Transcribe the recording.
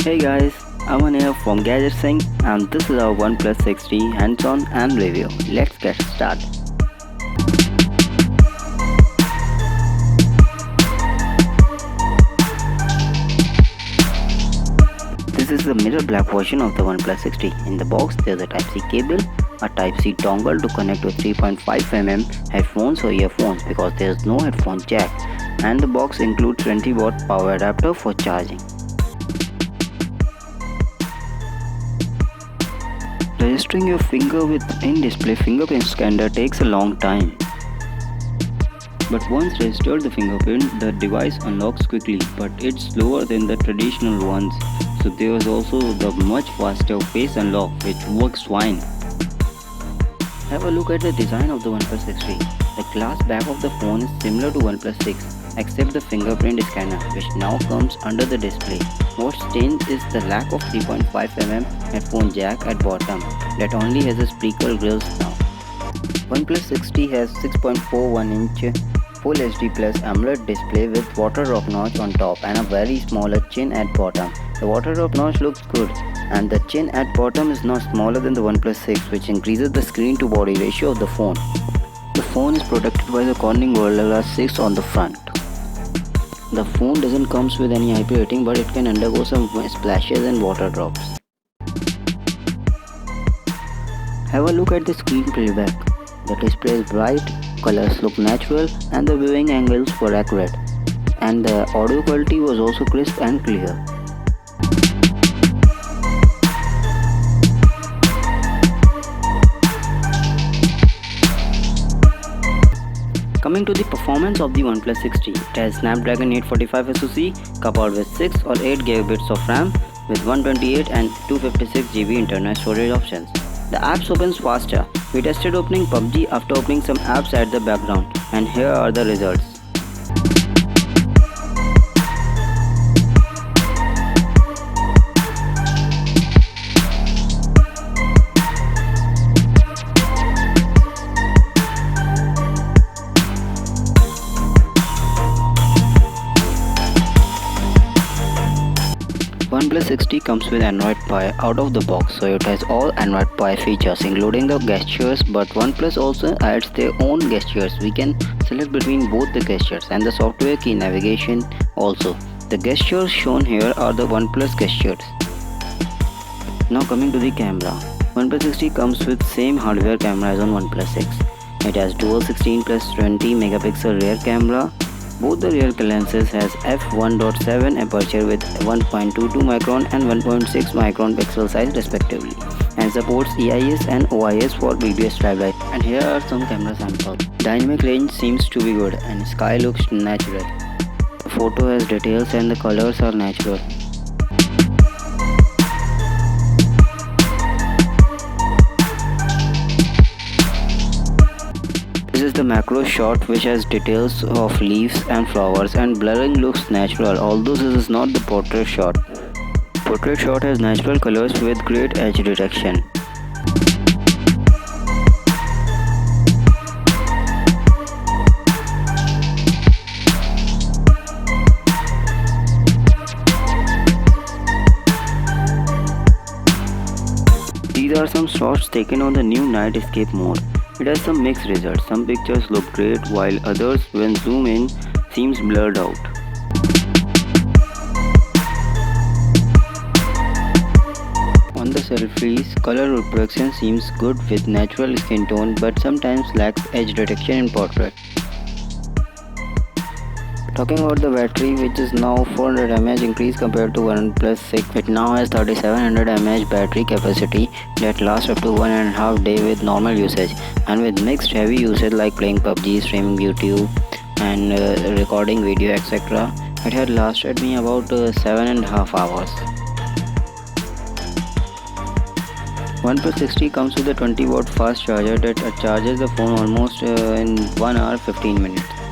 Hey guys, Aman here from Gadget Singh and this is our OnePlus 6T hands-on and review. Let's get started. This is the mirror black version of the OnePlus 6T. In the box there's a Type-C cable, a Type-C dongle to connect with 3.5mm headphones or earphones because there's no headphone jack, and the box includes 20-watt power adapter for charging. Registering your finger with in-display fingerprint scanner takes a long time. But once registered the fingerprint, the device unlocks quickly, but it's slower than the traditional ones. So there is also the much faster face unlock which works fine. Have a look at the design of the OnePlus 6T. The glass back of the phone is similar to OnePlus 6 except the fingerprint scanner which now comes under the display. What's changed is the lack of 3.5mm headphone jack at bottom that only has a speaker grills now. OnePlus 6T has 6.41-inch Full HD Plus AMOLED display with water drop notch on top and a very smaller chin at bottom. The water drop notch looks good and the chin at bottom is now smaller than the OnePlus 6 which increases the screen to body ratio of the phone. The phone is protected by the Corning Gorilla Glass 6 on the front. The phone doesn't come with any IP rating but it can undergo some splashes and water drops. Have a look at the screen playback. The display is bright, colors look natural and the viewing angles were accurate. And the audio quality was also crisp and clear. Coming to the performance of the OnePlus 6T, it has Snapdragon 845 SoC coupled with 6 or 8 GB of RAM with 128 and 256 GB internal storage options. The apps opens faster. We tested opening PUBG after opening some apps at the background and here are the results. OnePlus 6T comes with Android Pie out of the box, so it has all Android Pie features including the gestures, but OnePlus also adds their own gestures. We can select between both the gestures and the software key navigation also. The gestures shown here are the OnePlus gestures. Now coming to the camera. OnePlus 6T comes with same hardware camera as on OnePlus 6. It has dual 16 plus 20 megapixel rear camera. Both the rear lenses has f1.7 aperture with 1.22 micron and 1.6 micron pixel size respectively and supports EIS and OIS for video stability. And here are some camera samples. Dynamic range seems to be good and sky looks natural. The photo has details and the colors are natural. This is the macro shot which has details of leaves and flowers and blurring looks natural, although this is not the portrait shot. Portrait shot has natural colors with great edge detection. These are some shots taken on the new night escape mode. It has some mixed results. Some pictures look great while others when zoom in seems blurred out. On the selfies, color reproduction seems good with natural skin tone but sometimes lacks edge detection in portrait. Talking about the battery, which is now 400 mAh increase compared to OnePlus 6. It now has 3700 mAh battery capacity that lasts up to 1.5 days with normal usage, and with mixed heavy usage like playing PUBG, streaming YouTube and recording video etc. It had lasted me about 7.5 hours. OnePlus 6T comes with a 20-watt fast charger that charges the phone almost in 1 hour 15 minutes.